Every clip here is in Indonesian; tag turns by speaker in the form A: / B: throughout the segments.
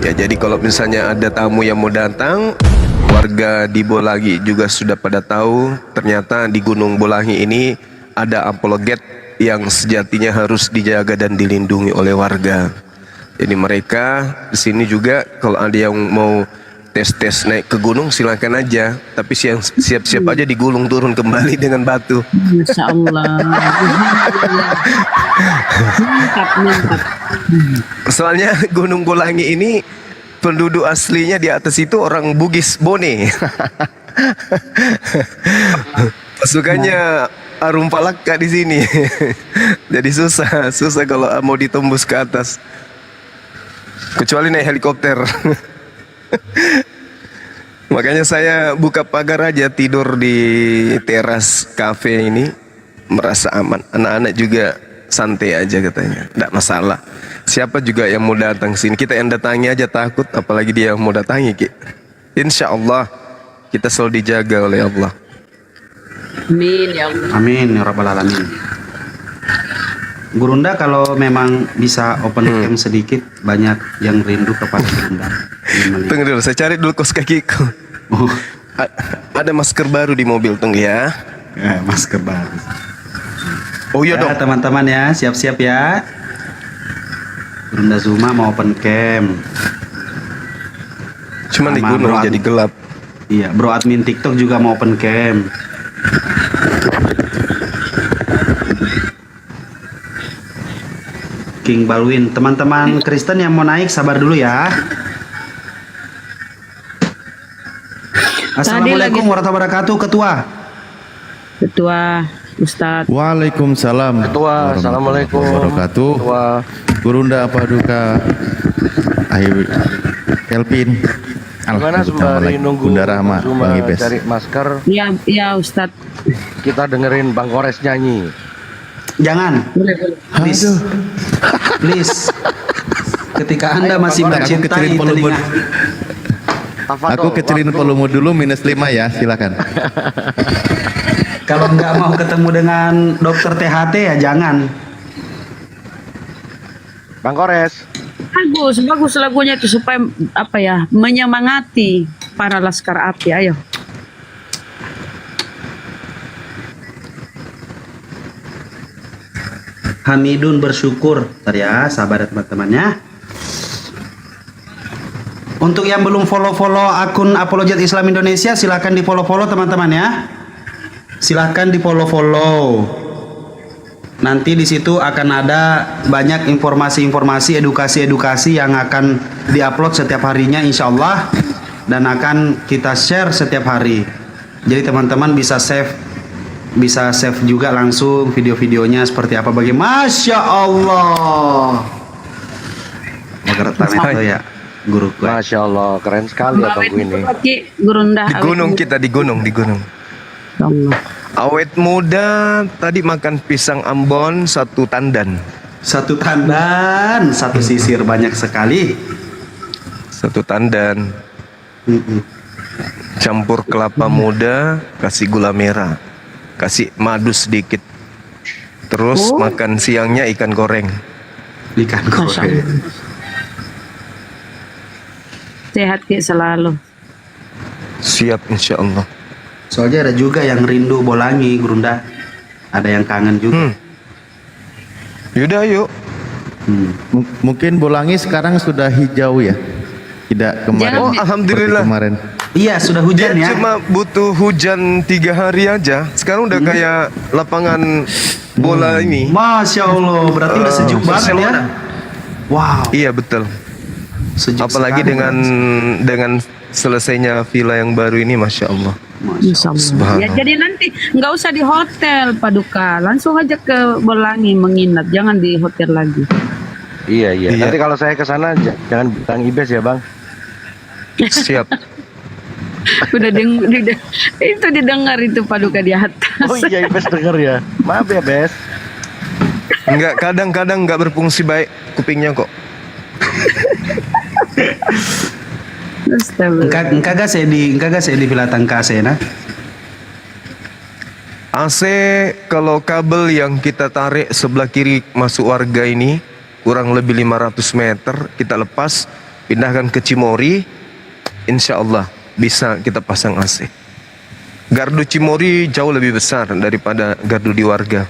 A: Ya, jadi kalau misalnya ada tamu yang mau datang, warga di Bolangi juga sudah pada tahu ternyata di Gunung Bolangi ini ada apologet yang sejatinya harus dijaga dan dilindungi oleh warga. Jadi mereka di sini juga kalau ada yang mau tes-tes naik ke gunung silakan aja, tapi siap-siap aja digulung turun kembali dengan batu.
B: Masya Allah. Mantap, mantap.
A: Soalnya Gunung Bolangi ini penduduk aslinya di atas itu orang Bugis Bone. Pasukannya Arum Palaka di sini. Jadi susah kalau mau ditembus ke atas. Kecuali naik helikopter. Makanya saya buka pagar aja, tidur di teras kafe ini, merasa aman. Anak-anak juga santai aja katanya, tidak masalah. Siapa juga yang mau datang sini, kita yang datangi aja takut, apalagi dia yang mau datangi. Insya Allah kita selalu dijaga oleh Allah.
B: Amin ya Allah.
C: Amin ya rabbal alamin. Gurunda kalau memang bisa open cam sedikit, banyak yang rindu kepada Gurunda.
A: Tunggu dulu, saya cari dulu kaos kakiku.
C: Oh,
A: Ada masker baru di mobil, tunggu ya.
C: masker baru.
A: Oh iya dong.
C: Teman-teman ya, siap-siap ya. Gurunda Zuma mau open cam.
A: Cuman di
C: Sama
A: gunung
C: bro,
A: jadi gelap.
C: Iya, bro admin TikTok juga mau open cam. King Balwin, teman-teman Kristen yang mau naik sabar dulu ya. Assalamualaikum warahmatullahi wabarakatuh,
B: Ketua Ustadz.
D: Waalaikumsalam.
E: Ketua, assalamualaikum
D: warahmatullahi wabarakatuh.
E: Ketua.
D: Gurunda Paduka Ayu Kelvin.
E: Gimana sembari nunggu
D: Bunda Rahma,
E: Zuma
D: Bang Ibes.
E: cari masker,
B: Ya, ya Ustadz.
E: kita dengerin Bang Kores nyanyi.
C: Jangan,
B: Boleh, boleh.
C: please, please. Ketika Anda masih
D: Aku kecilin
C: mencintai
D: volume.
C: telinga,
D: Aku kecilin volume dulu -5 ya, silakan.
C: kalau nggak mau ketemu dengan dokter THT ya jangan.
E: Bang Kores,
B: Bagus lagunya itu supaya apa ya, menyemangati para laskar api. Ayo.
C: Hamidun bersyukur. Bentar ya, sabar ya teman-temannya. Untuk yang belum follow akun Apologet Islam Indonesia, silahkan di follow teman-teman ya. Silahkan di follow. Nanti di situ akan ada banyak informasi-informasi, edukasi yang akan diupload setiap harinya insya Allah, dan akan kita share setiap hari. Jadi teman-teman bisa save juga langsung video-videonya seperti apa bagaimana. Masya Allah. Itu ya guru gue.
E: Masya Allah, keren sekali abangku ini.
B: Gurunda.
A: Di gunung kita, di gunung.
B: Allah.
A: Awet muda tadi makan pisang Ambon satu tandan.
C: Satu tandan, satu sisir banyak sekali.
A: Satu tandan. Campur kelapa muda, kasih gula merah, kasih madu sedikit. Terus makan siangnya ikan goreng.
C: Ikan
B: Masya
C: goreng.
B: Allah. Sehat Ki selalu.
A: Siap insya Allah.
C: Soalnya ada juga yang rindu Bolangi, Gurunda. Ada yang kangen juga.
A: Yaudah yuk.
D: Mungkin Bolangi sekarang sudah hijau ya. Tidak kemarin.
A: Oh alhamdulillah.
D: Kemarin.
C: Iya, sudah hujan
A: Dia
C: ya.
A: cuma butuh hujan 3 hari aja. Sekarang udah kayak lapangan bola ini.
C: Masya Allah, berarti udah sejuk banget ya.
A: Barcelona.
C: Wow,
A: Iya betul.
C: sejuk
A: Apalagi
C: sekali,
A: dengan selesainya villa yang baru ini, masya Allah.
B: Insya Allah.
A: Subhanallah.
B: Ya, jadi nanti nggak usah di hotel Paduka, langsung aja ke Bolangi menginap, jangan di hotel lagi.
E: Iya.
A: Iya.
E: Nanti kalau saya ke sana jangan Bang Ibes ya, Bang.
A: Siap.
B: Udah itu didengar itu Paduka di atas.
E: Oh iya, Ibes denger ya. Maaf ya, Bes.
A: Enggak, kadang-kadang enggak berfungsi baik kupingnya kok.
B: Astagfirullah.
C: Engkau gak saya di Villa Tangka Sena.
A: AC kalau kabel yang kita tarik sebelah kiri masuk warga ini kurang lebih 500 meter kita lepas, pindahkan ke Cimory, insya Allah bisa kita pasang AC. Gardu Cimory jauh lebih besar daripada gardu di warga.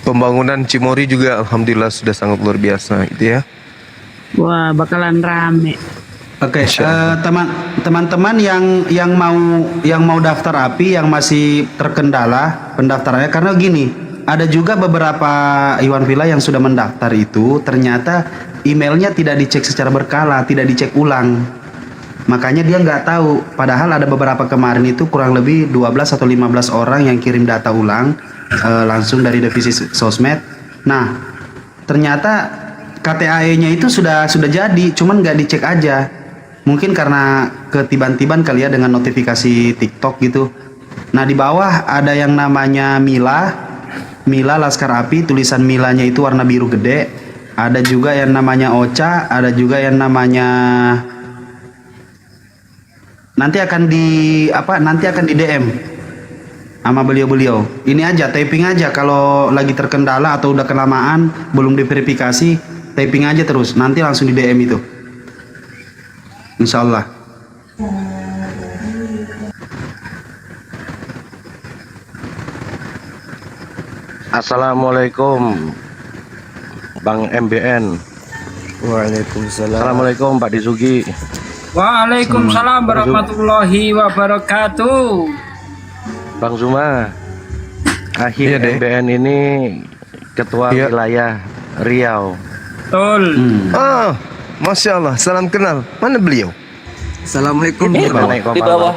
A: Pembangunan Cimory juga alhamdulillah sudah sangat luar biasa gitu ya.
B: Wah, bakalan rame.
C: Oke, teman-teman yang mau daftar API yang masih terkendala pendaftarannya karena gini, ada juga beberapa Iwan Villa yang sudah mendaftar itu ternyata emailnya tidak dicek secara berkala, tidak dicek ulang. Makanya dia nggak tahu. Padahal ada beberapa kemarin itu kurang lebih 12 atau 15 orang yang kirim data ulang langsung dari divisi sosmed. Nah, ternyata KTAE-nya itu sudah jadi, cuman nggak dicek aja. Mungkin karena ketiban-tiban kali ya dengan notifikasi TikTok gitu. Nah, di bawah ada yang namanya Mila Laskar API, tulisan Milanya itu warna biru gede. Ada juga yang namanya Ocha, ada juga yang namanya nanti akan di DM sama beliau-beliau. Ini aja typing aja kalau lagi terkendala atau udah kelamaan belum diverifikasi, typing aja terus. Nanti langsung di DM itu. Insya Allah.
E: Assalamualaikum Bang MBN.
F: Waalaikumsalam.
E: Assalamualaikum Pak Disugi.
G: Waalaikumsalam warahmatullahi wabarakatuh.
E: Bang Zuma. Akhir
A: Iya, Dek.
E: MBN ini ketua
A: Iya.
E: wilayah Riau.
G: Betul.
A: Ah, Masya Allah, salam kenal. Mana beliau?
F: Assalamualaikum.
E: Naik
F: Di bawah.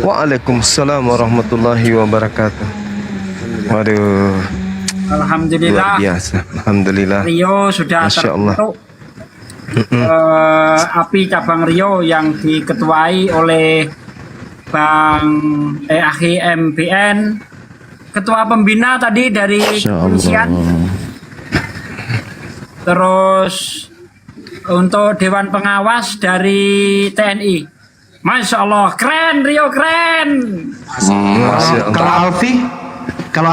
A: Waalaikumsalam warahmatullahi wabarakatuh. Waduh, luar
G: Alhamdulillah.
A: biasa. Alhamdulillah.
G: Rio sudah
A: Masya Allah.
G: terbentuk. API cabang Rio yang diketuai oleh Bang Akhi MBN. Ketua pembina tadi dari kepolisian. Terus untuk Dewan Pengawas dari TNI. Masya Allah, keren Rio, keren.
A: Masya Allah.
C: Kalau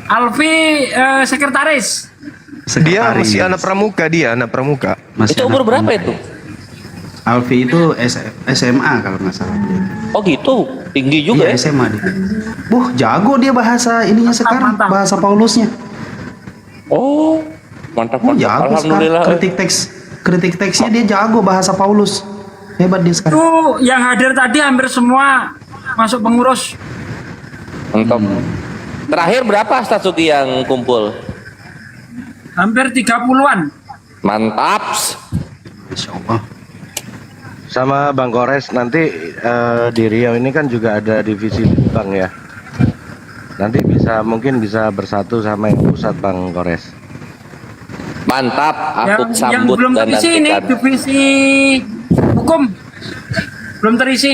C: Alfi
G: Sekretaris.
A: Dia masih anak pramuka,
C: Masih
F: Itu umur berapa itu?
C: Alfi itu SMA kalau nggak salah.
F: Oh gitu, tinggi juga
C: Iya,
F: ya.
C: SMA dia. Jago dia bahasa ininya sekarang,
G: Mantap.
C: bahasa Paulusnya.
F: Oh, mantap
C: Oh,
F: mantap.
C: jago
F: Alhamdulillah.
C: sekarang. Kritik teksnya dia jago bahasa Paulus. Hebat dia sekarang.
G: Itu yang hadir tadi hampir semua masuk pengurus.
F: Mantap. Terakhir berapa strategi yang kumpul?
G: Hampir 30-an.
F: Mantap.
C: Masya Allah.
E: Sama Bang Kores nanti di Riau ini kan juga ada divisi Bang ya. Nanti mungkin bisa bersatu sama yang pusat Bang Kores.
F: Mantap, aku
G: Yang
F: sambut
G: belum
F: dan
G: terisi ini
F: nantikan.
G: divisi hukum. Belum terisi.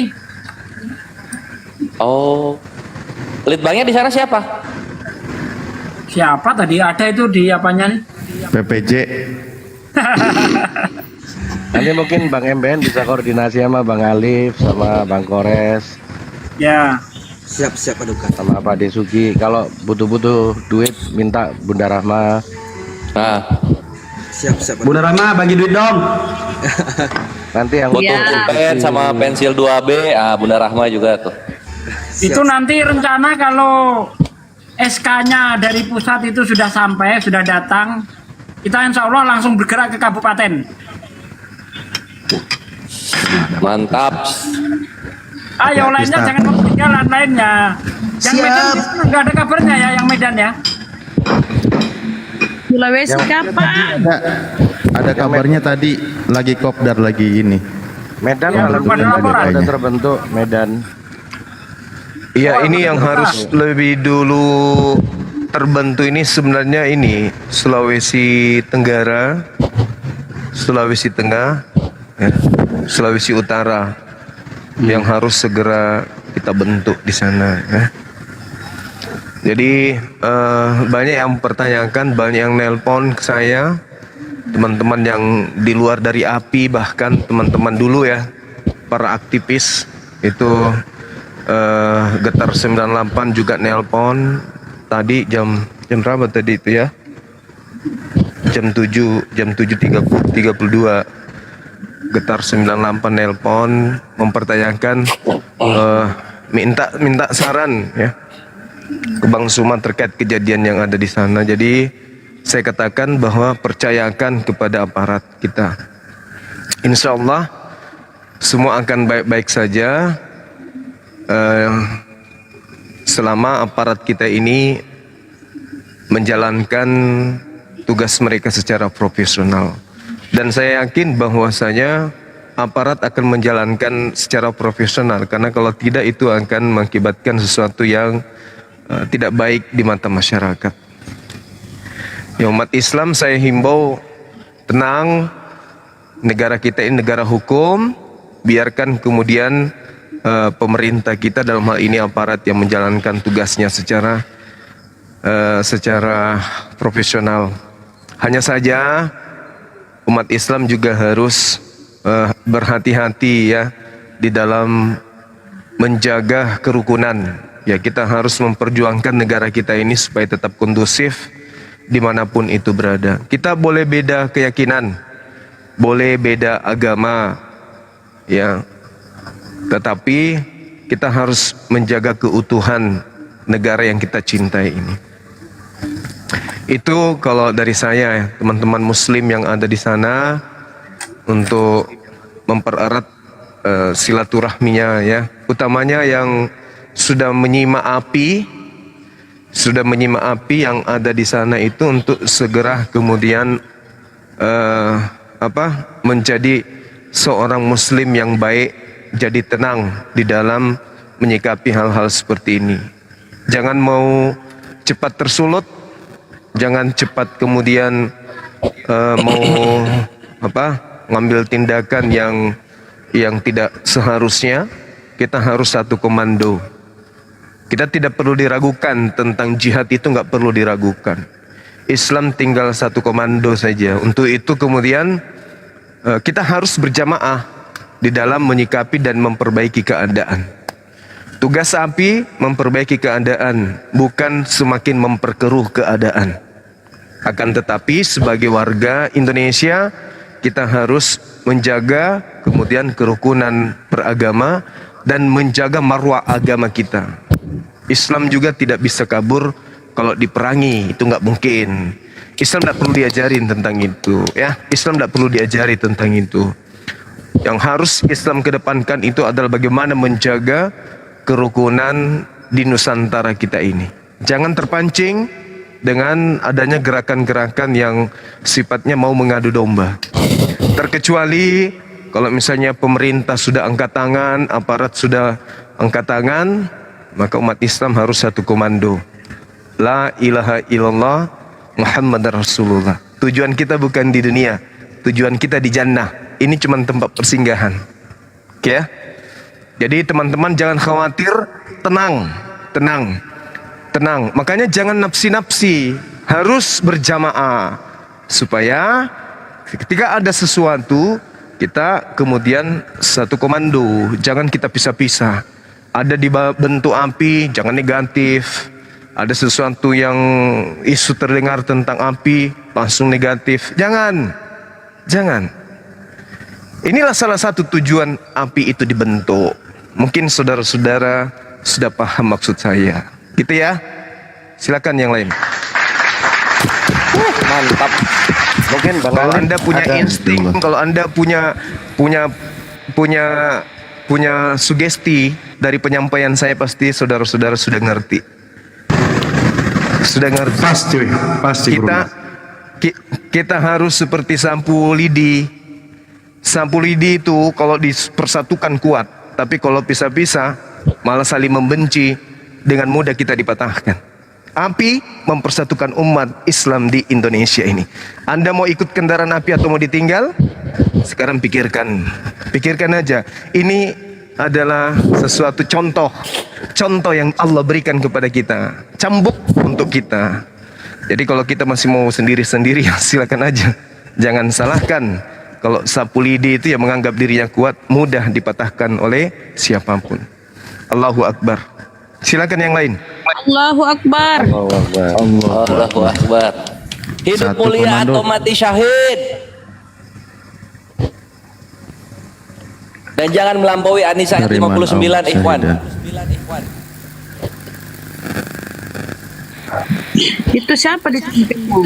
F: Oh. Litbangnya di sana siapa?
G: Siapa tadi ada itu di apanya nih?
D: PPJ.
E: Nanti mungkin Bang MBN bisa koordinasi sama Bang Alif, sama Bang Kores,
G: Ya.
F: Siap Paduka.
E: sama Pak Desugi. Kalau butuh duit minta Bunda Rahma.
F: Nah,
C: Bunda Rama bagi duit dong.
E: Nanti yang
B: Iya.
F: pulpen sama pensil 2B, Bunda Rahma juga tuh.
G: Itu nanti rencana kalau SK-nya dari pusat itu sudah sampai, sudah datang, kita insya Allah langsung bergerak ke kabupaten.
F: Mantap.
G: Ayo lainnya jangan ketinggalan lainnya. Yang
C: Siap.
G: Medan nggak ada kabarnya ya, yang Medan ya.
B: Sulawesi kapan?
D: Ada kabarnya tadi lagi kopdar lagi ini.
E: Medan
G: Ya,
E: alhamdulillah
G: belum ada laporan.
E: sudah terbentuk Medan.
A: Iya, ini yang harus lebih dulu terbentuk ini sebenarnya ini Sulawesi Tenggara, Sulawesi Tengah, ya, Sulawesi Utara yang harus segera kita bentuk di sana. Ya. Jadi banyak yang mempertanyakan, banyak yang nelpon ke saya, teman-teman yang di luar dari API, bahkan teman-teman dulu ya, para aktivis itu. Getar 98 juga nelpon tadi jam berapa tadi itu ya? jam 7.32 Getar 98 nelpon mempertanyakan minta saran ya ke Bang Suma terkait kejadian yang ada di sana. Jadi saya katakan bahwa percayakan kepada aparat kita. Insya Allah semua akan baik-baik saja selama aparat kita ini menjalankan tugas mereka secara profesional. Dan saya yakin bahwasanya aparat akan menjalankan secara profesional, karena kalau tidak itu akan mengakibatkan sesuatu yang tidak baik di mata masyarakat. Ya, umat Islam saya himbau tenang, negara kita ini negara hukum, biarkan kemudian pemerintah kita dalam hal ini aparat yang menjalankan tugasnya secara profesional. Hanya saja umat Islam juga harus berhati-hati ya di dalam menjaga kerukunan. Ya, kita harus memperjuangkan negara kita ini supaya tetap kondusif dimanapun itu berada. Kita boleh beda keyakinan, boleh beda agama, ya, tetapi kita harus menjaga keutuhan negara yang kita cintai ini. Itu kalau dari saya, teman-teman muslim yang ada di sana, untuk mempererat silaturahminya ya, utamanya yang sudah menyimak api yang ada di sana itu untuk segera kemudian menjadi seorang muslim yang baik, jadi tenang di dalam menyikapi hal-hal seperti ini. Jangan mau cepat tersulut, jangan cepat kemudian mau ngambil tindakan yang tidak seharusnya. Kita harus satu komando. Kita tidak perlu diragukan tentang jihad, itu nggak perlu diragukan. Islam tinggal satu komando saja. Untuk itu kemudian kita harus berjamaah di dalam menyikapi dan memperbaiki keadaan. Tugas API memperbaiki keadaan, bukan semakin memperkeruh keadaan. Akan tetapi sebagai warga Indonesia, kita harus menjaga kemudian kerukunan beragama dan menjaga marwah agama kita. Islam juga tidak bisa kabur kalau diperangi, itu nggak mungkin. Islam tidak perlu diajarin tentang itu, ya. Islam tidak perlu diajari tentang itu. Yang harus Islam kedepankan itu adalah bagaimana menjaga kerukunan di Nusantara kita ini. Jangan terpancing dengan adanya gerakan-gerakan yang sifatnya mau mengadu domba. Terkecuali kalau misalnya pemerintah sudah angkat tangan, aparat sudah angkat tangan, maka umat Islam harus satu komando. La ilaha illallah Muhammad Rasulullah. Tujuan kita bukan di dunia, tujuan kita di jannah. Ini cuma tempat persinggahan. Oke ya? Jadi teman-teman jangan khawatir, tenang. Makanya jangan nafsi-nafsi, harus berjamaah supaya ketika ada sesuatu kita kemudian satu komando, jangan kita pisah-pisah. Ada di bentuk api, jangan negatif. Ada sesuatu yang isu terdengar tentang api, langsung negatif. Jangan. Inilah salah satu tujuan api itu dibentuk. Mungkin saudara-saudara sudah paham maksud saya. Gitu ya. Silakan yang lain.
E: Mantap. Mungkin
A: Kalau Anda punya insting, kalau Anda punya sugesti dari penyampaian saya, pasti saudara-saudara sudah ngerti. Pasti. Kita harus seperti sampo lidi. Sampo lidi itu kalau dipersatukan kuat, tapi kalau pisah-pisah malah saling membenci, dengan mudah kita dipatahkan. Api mempersatukan umat Islam di Indonesia ini. Anda mau ikut kendaraan api atau mau ditinggal? Sekarang pikirkan aja. Ini adalah sesuatu contoh yang Allah berikan kepada kita, cambuk untuk kita. Jadi kalau kita masih mau sendiri-sendiri, ya silakan aja. Jangan salahkan. Kalau sapu lidi itu yang menganggap dirinya kuat, mudah dipatahkan oleh siapapun. Allahu Akbar. Silakan yang lain.
B: Allahu Akbar.
F: Allahu Akbar. Hidup
D: Satu
F: mulia
D: komando.
F: atau mati syahid. Dan jangan melampaui Anisa
D: Nariman
F: 59 ikhwan.
D: al-syahidan.
B: Itu siapa di sampingmu?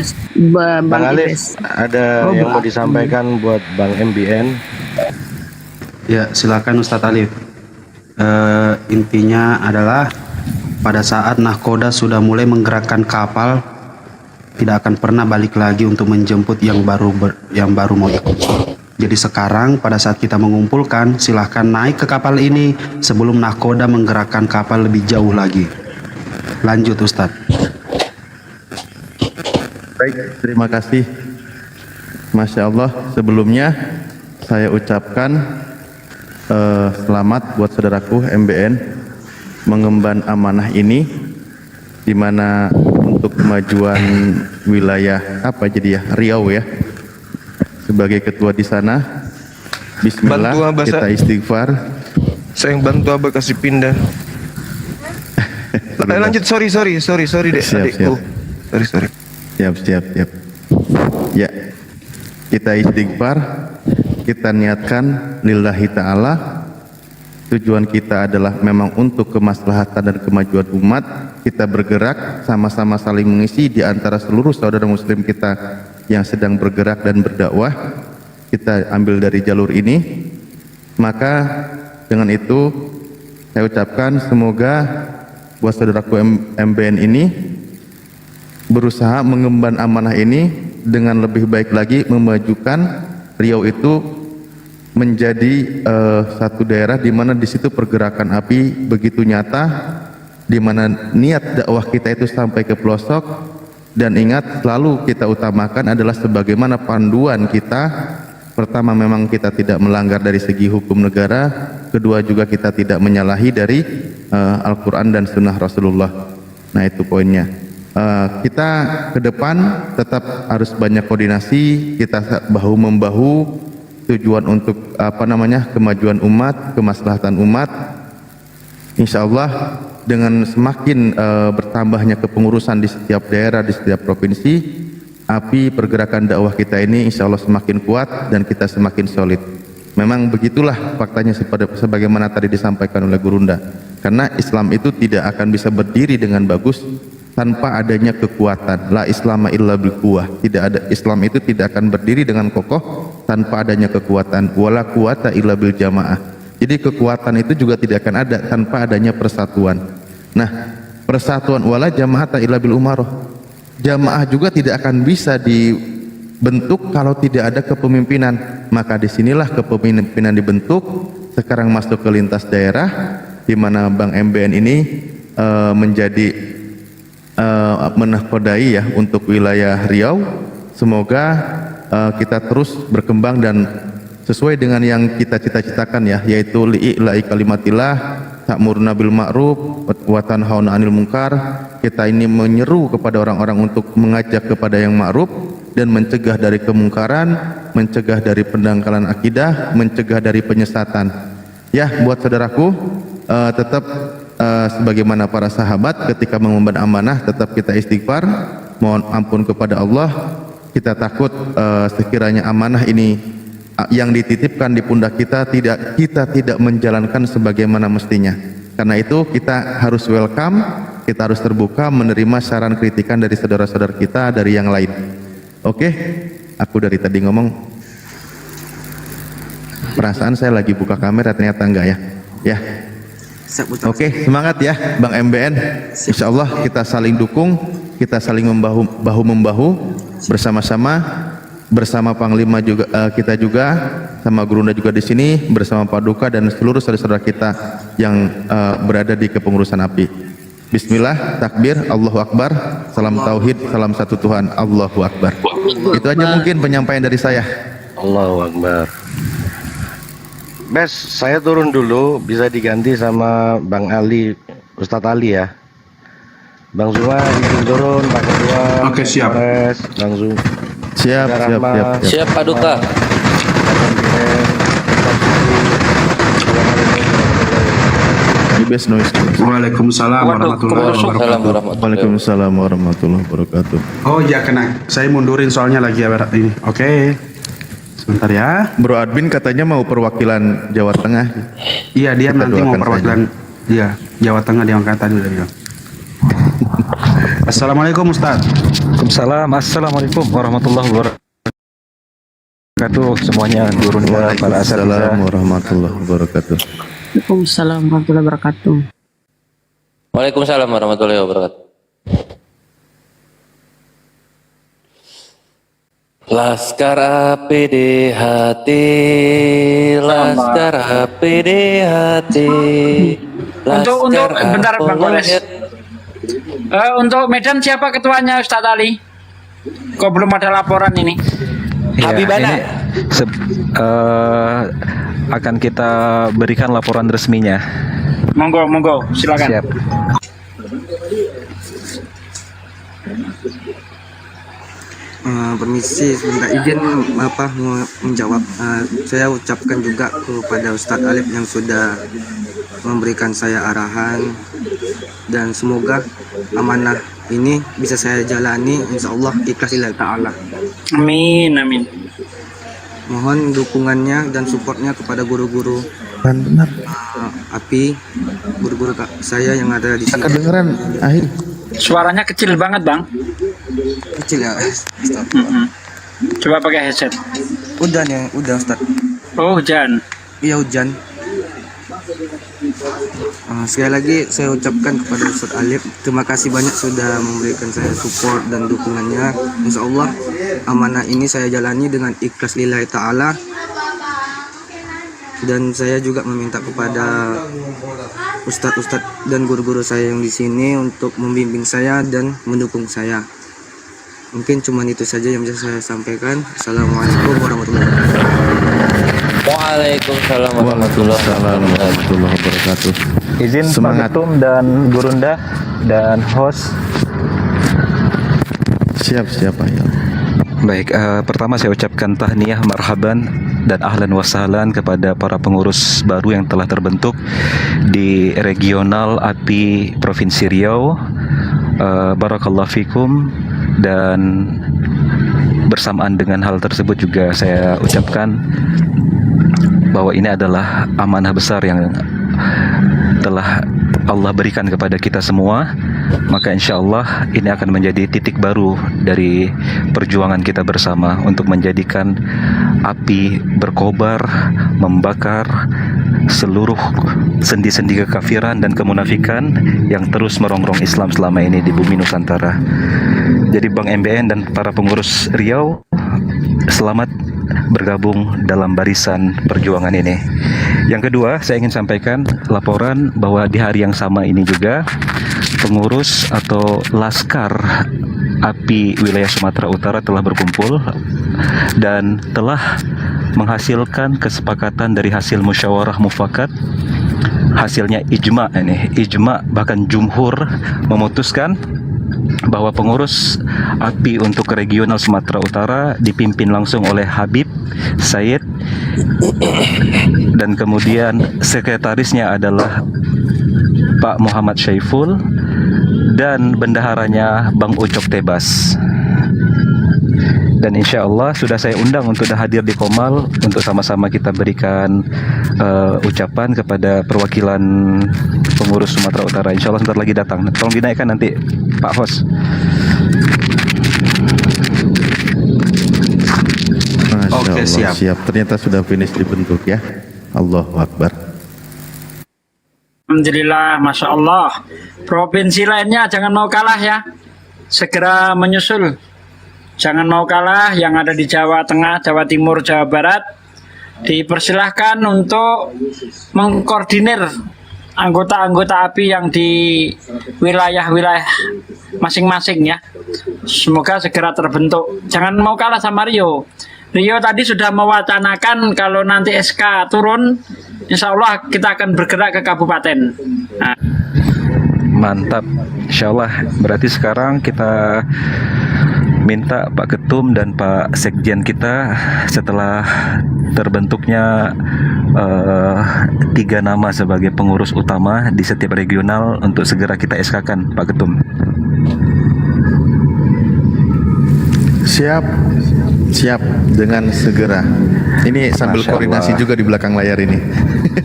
E: Bang
B: Bang
E: Alif,
B: Ibes.
E: ada
B: Oh,
E: yang mau
B: Bang.
E: disampaikan buat Bang MBN.
C: Ya, silakan Ustadz Alif. Intinya adalah pada saat nahkoda sudah mulai menggerakkan kapal, tidak akan pernah balik lagi untuk menjemput yang baru mau ikut. Jadi sekarang pada saat kita mengumpulkan, silahkan naik ke kapal ini sebelum nahkoda menggerakkan kapal lebih jauh lagi. Lanjut Ustadz.
D: Baik, terima kasih. Masya Allah, sebelumnya saya ucapkan selamat buat saudaraku MBN mengemban amanah ini, di mana untuk kemajuan wilayah Riau ya, sebagai ketua di sana. Bismillah,
A: Bantu Abah,
D: kita istighfar.
A: Saya yang bantu Abah kasih pindah. Lanjut, sorry dek,
D: Siap,
A: adikku. Sorry.
D: Siap. Ya, kita istighfar, kita niatkan lillahi ta'ala. Tujuan kita adalah memang untuk kemaslahatan dan kemajuan umat. Kita bergerak sama-sama saling mengisi di antara seluruh saudara muslim kita yang sedang bergerak dan berdakwah. Kita ambil dari jalur ini. Maka dengan itu saya ucapkan semoga buat saudaraku MBN ini berusaha mengemban amanah ini dengan lebih baik lagi, memajukan Riau itu menjadi satu daerah di mana di situ pergerakan api begitu nyata, di mana niat dakwah kita itu sampai ke pelosok. Dan ingat, selalu kita utamakan adalah sebagaimana panduan kita. Pertama, memang kita tidak melanggar dari segi hukum negara. Kedua, juga kita tidak menyalahi dari Al-Quran dan Sunnah Rasulullah. Nah, itu poinnya. Kita ke depan tetap harus banyak koordinasi, kita bahu-membahu, tujuan untuk kemajuan umat, kemaslahatan umat. Insya Allah dengan semakin bertambahnya kepengurusan di setiap daerah, di setiap provinsi, api pergerakan dakwah kita ini insya Allah semakin kuat dan kita semakin solid. Memang begitulah faktanya sebagaimana tadi disampaikan oleh Gurunda. Karena Islam itu tidak akan bisa berdiri dengan bagus tanpa adanya kekuatan. La islama illa bil quwwah. Tidak ada, Islam itu tidak akan berdiri dengan kokoh tanpa adanya kekuatan. Wala quwata illa bil jamaah. Jadi kekuatan itu juga tidak akan ada tanpa adanya persatuan. Nah, persatuan wala jamaata illa bil umaroh. Jamaah juga tidak akan bisa dibentuk kalau tidak ada kepemimpinan. Maka disinilah kepemimpinan dibentuk. Sekarang masuk ke lintas daerah, di mana Bang MBN ini menjadi menahkodai ya untuk wilayah Riau. Semoga kita terus berkembang dan sesuai dengan yang kita cita-citakan ya, yaitu li'ila'i kalimatillah, ta'muruna bil ma'ruf wa tanhauna 'anil munkar. Kita ini menyeru kepada orang-orang untuk mengajak kepada yang ma'ruf dan mencegah dari kemungkaran, mencegah dari pendangkalan akidah, mencegah dari penyesatan. Ya, buat saudaraku, tetap sebagaimana para sahabat ketika mengemban amanah, tetap kita istighfar, mohon ampun kepada Allah. Kita takut sekiranya amanah ini yang dititipkan di pundak kita tidak menjalankan sebagaimana mestinya. Karena itu kita harus welcome, kita harus terbuka menerima saran kritikan dari saudara-saudara kita, dari yang lain. Oke, aku dari tadi ngomong, perasaan saya lagi buka kamera, ternyata enggak ya. Ya. Oke, semangat ya Bang MBN. Insya Allah kita saling dukung, kita saling bahu-membahu bersama-sama, bersama Panglima juga, kita juga, sama Gurunda juga di sini, bersama Paduka dan seluruh saudara-saudara kita yang berada di kepengurusan API. Bismillah, takbir, Allahu Akbar, salam tauhid, salam satu Tuhan, Allahu Akbar. Itu aja mungkin penyampaian dari saya.
E: Allahu Akbar. Bes, saya turun dulu, bisa diganti sama Bang Ali, Ustadz Ali ya. Bang Zuma izin turun, Pak Ketua.
C: Oke, siap.
E: Polres, Bang Zuma.
D: Siap.
F: Siap Paduka.
D: Ibes noise.
C: Waalaikumsalam warahmatullahi wabarakatuh.
F: Assalamualaikum
D: Waalaikumsalam warahmatullahi wabarakatuh.
C: Oh ya kena, saya mundurin soalnya lagi ya ini. Oke, sebentar ya.
D: Bro admin katanya mau perwakilan Jawa Tengah.
C: Iya dia
D: Kita
C: nanti mau
D: doakan
C: perwakilan dia Jawa Tengah dia angkat tadi udah bilang. Assalamualaikum Ustaz.
H: Waalaikumsalam. Assalamualaikum warahmatullahi wabarakatuh semuanya, guru para asatidzah.
D: Waalaikumsalam warahmatullahi wabarakatuh.
B: Waalaikumsalam warahmatullahi wabarakatuh.
F: Waalaikumsalam warahmatullahi wabarakatuh. Laskar APDHT, Laskar APDHT.
G: Untuk bentar Bang Koles. Untuk Medan siapa ketuanya Ustadz Ali? Kok belum ada laporan ini?
F: Habibana.
H: Akan kita berikan laporan resminya.
G: Monggo, silakan.
H: Siap.
I: Permisi sebentar, izin menjawab. Saya ucapkan juga kepada Ustadz Alif yang sudah memberikan saya arahan, dan semoga amanah ini bisa saya jalani insya Allah ikhlas lillahi ta'ala.
G: Amin.
I: Mohon dukungannya dan supportnya kepada guru-guru
D: Benar.
I: API, guru-guru saya yang ada di sini.
D: Kedengeran Ahil.
G: Suaranya kecil banget Bang.
I: Kecil ya.
G: Coba pakai headset.
I: Udah nih, udah Ustaz.
G: Oh hujan.
I: Iya hujan. Sekali lagi saya ucapkan kepada Ustadz Alif, terima kasih banyak sudah memberikan saya support dan dukungannya. Insya Allah amanah ini saya jalani dengan ikhlas lillahi ta'ala. Dan saya juga meminta kepada ustadz-ustadz dan guru-guru saya yang di sini untuk membimbing saya dan mendukung saya. Mungkin cuma itu saja yang bisa saya sampaikan. Assalamualaikum warahmatullahi wabarakatuh.
F: Waalaikumsalam warahmatullahi wabarakatuh.
H: Izin
D: Semangat.
H: Pak Ketum dan Gurunda dan host.
D: Siap Ahil.
H: Baik, pertama saya ucapkan tahniyah marhaban dan ahlan wa sahlan kepada para pengurus baru yang telah terbentuk di regional API Provinsi Riau. Barakallahu fikum, dan bersamaan dengan hal tersebut juga saya ucapkan bahwa ini adalah amanah besar yang telah Allah berikan kepada kita semua. Maka insya Allah ini akan menjadi titik baru dari perjuangan kita bersama untuk menjadikan api berkobar, membakar seluruh sendi-sendi kekafiran dan kemunafikan yang terus merongrong Islam selama ini di bumi Nusantara. Jadi Bang MBN dan para pengurus Riau, selamat bergabung dalam barisan perjuangan ini. Yang kedua, saya ingin sampaikan laporan bahwa di hari yang sama ini juga pengurus atau Laskar API wilayah Sumatera Utara telah berkumpul dan telah menghasilkan kesepakatan dari hasil musyawarah mufakat. Hasilnya ijma bahkan jumhur memutuskan bahwa pengurus API untuk regional Sumatera Utara dipimpin langsung oleh Habib Said, dan kemudian sekretarisnya adalah Pak Muhammad Syaiful, dan bendaharanya Bang Ucok Tebas. Dan insya Allah sudah saya undang untuk hadir di Komal untuk sama-sama kita berikan ucapan kepada perwakilan pengurus Sumatera Utara. Insya Allah sebentar lagi datang. Tolong dinaikkan nanti Pak Host.
C: Oke, siap.
D: Ternyata sudah finish dibentuk ya. Allahu Akbar.
G: Alhamdulillah, Masya Allah. Provinsi lainnya jangan mau kalah ya. Segera menyusul. Jangan mau kalah yang ada di Jawa Tengah, Jawa Timur, Jawa Barat. Dipersilahkan untuk mengkoordinir anggota-anggota API yang di wilayah-wilayah masing-masing ya. Semoga segera terbentuk. Jangan mau kalah sama Rio. Rio tadi sudah mewacanakan kalau nanti SK turun, insya Allah kita akan bergerak ke kabupaten. Nah.
H: Mantap, insya Allah. Berarti sekarang kita minta Pak Ketum dan Pak Sekjen kita setelah terbentuknya 3 nama sebagai pengurus utama di setiap regional untuk segera kita SK-kan, Pak Ketum.
D: Siap, siap dengan segera. Ini sambil
H: Masya
D: koordinasi
H: Allah.
D: juga di belakang layar ini.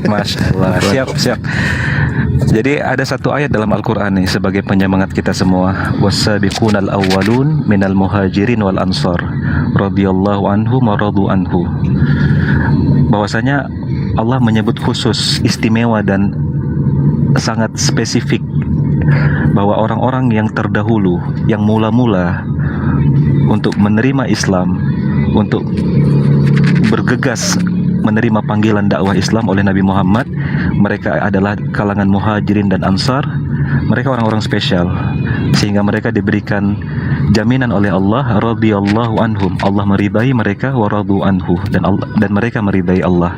H: Masya Allah, siap, siap. Jadi ada satu ayat dalam Al-Quran nih sebagai penyemangat kita semua. Wassabiqunal awwalun minal muhajirin wal ansar radhiyallahu anhum wa radu anhu. Bahwasanya Allah menyebut khusus, istimewa dan sangat spesifik bahwa orang-orang yang terdahulu, yang mula-mula untuk menerima Islam, untuk bergegas menerima panggilan dakwah Islam oleh Nabi Muhammad, mereka adalah kalangan muhajirin dan ansar. Mereka orang-orang spesial sehingga mereka diberikan jaminan oleh Allah, radhiyallahu anhum, Allah meridai mereka, wa radu anhu, dan mereka meridai Allah.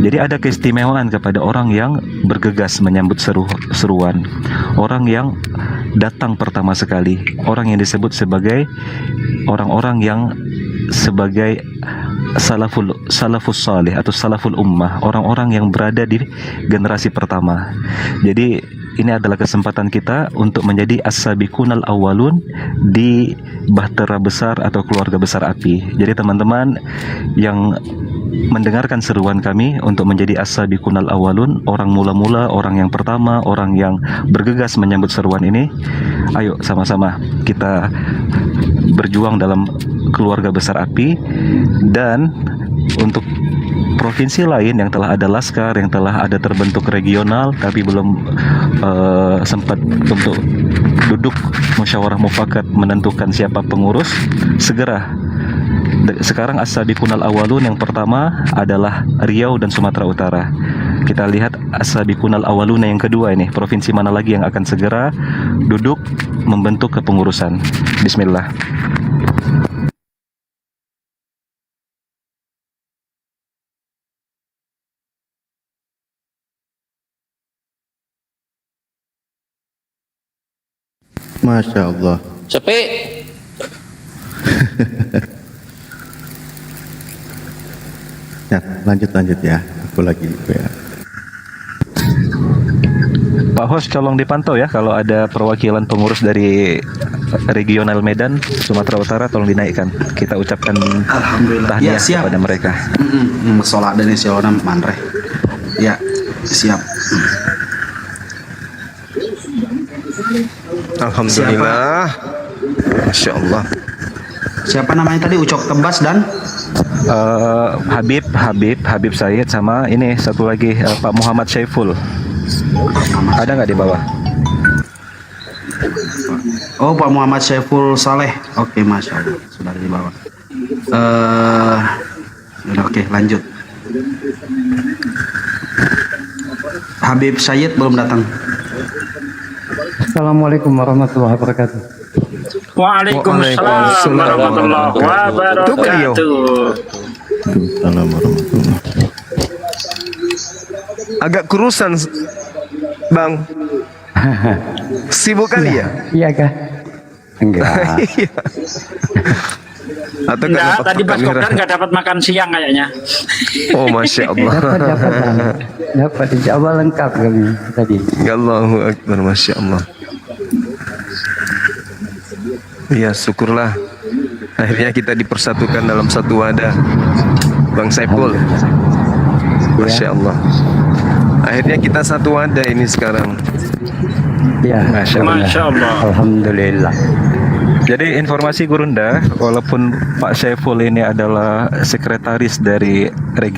H: Jadi ada keistimewaan kepada orang yang bergegas menyambut seruan, orang yang datang pertama sekali, orang yang disebut sebagai orang-orang yang sebagai salafus salih atau salaful ummah, orang-orang yang berada di generasi pertama. Jadi ini adalah kesempatan kita untuk menjadi as-sabiqunal awwalun di bahtera besar atau keluarga besar API. Jadi teman-teman yang mendengarkan seruan kami untuk menjadi as-sabiqunal awwalun, orang mula-mula, orang yang pertama, orang yang bergegas menyambut seruan ini, ayo sama-sama kita berjuang dalam keluarga besar API. Dan untuk provinsi lain yang telah ada laskar, yang telah ada terbentuk regional tapi belum sempat untuk duduk musyawarah mufakat menentukan siapa pengurus, segera. Sekarang as-sabiqunal awalun yang pertama adalah Riau dan Sumatera Utara. Kita lihat as-sabiqunal awalun yang kedua ini, provinsi mana lagi yang akan segera duduk membentuk kepengurusan. Bismillah.
D: Masya Allah.
F: Sepi.
D: Ya, lanjut ya. Aku lagi ya.
H: Pak Host tolong dipantau ya, kalau ada perwakilan pengurus dari regional Medan, Sumatera Utara tolong dinaikkan. Kita ucapkan
C: Alhamdulillah.
H: tahniah
C: Ya, siap.
H: kepada mereka.
C: Sholat dan isyona manre. Ya, siap.
A: Alhamdulillah. Masya Allah.
C: Siapa namanya tadi? Ucok Tebas dan
H: Habib Said, sama ini satu lagi Pak Muhammad Syaiful. Ada nggak di bawah?
C: oh, Pak Muhammad Syaiful Saleh. Oke, Masya Allah, sudah di bawah. Oke, lanjut. Habib Syed belum datang.
J: Assalamualaikum warahmatullahi wabarakatuh.
G: Waalaikumsalam warahmatullahi wabarakatuh.
D: Assalamualaikum warahmatullahi.
A: Agak kurusan, Bang. Sibuk kali ya?
J: Iya kah? Enggak.
A: Iya. Atau
G: Enggak,
A: kenapa
G: tadi pas
A: kamera?
G: Kopdar nggak dapat makan siang kayaknya.
A: Oh, Masya Allah.
J: Dapat Bang. Dapat, insya Allah lengkap kami tadi.
A: Ya Allahu Akbar, Masya Allah. Ya, syukurlah. Akhirnya kita dipersatukan dalam satu wadah, Bang Saiful. Masya Allah. Akhirnya kita satu wadah ini sekarang.
J: Ya,
H: Masya Allah.
G: Masya Allah.
J: Alhamdulillah.
H: Jadi informasi Gurunda, walaupun Pak Syaiful ini adalah sekretaris dari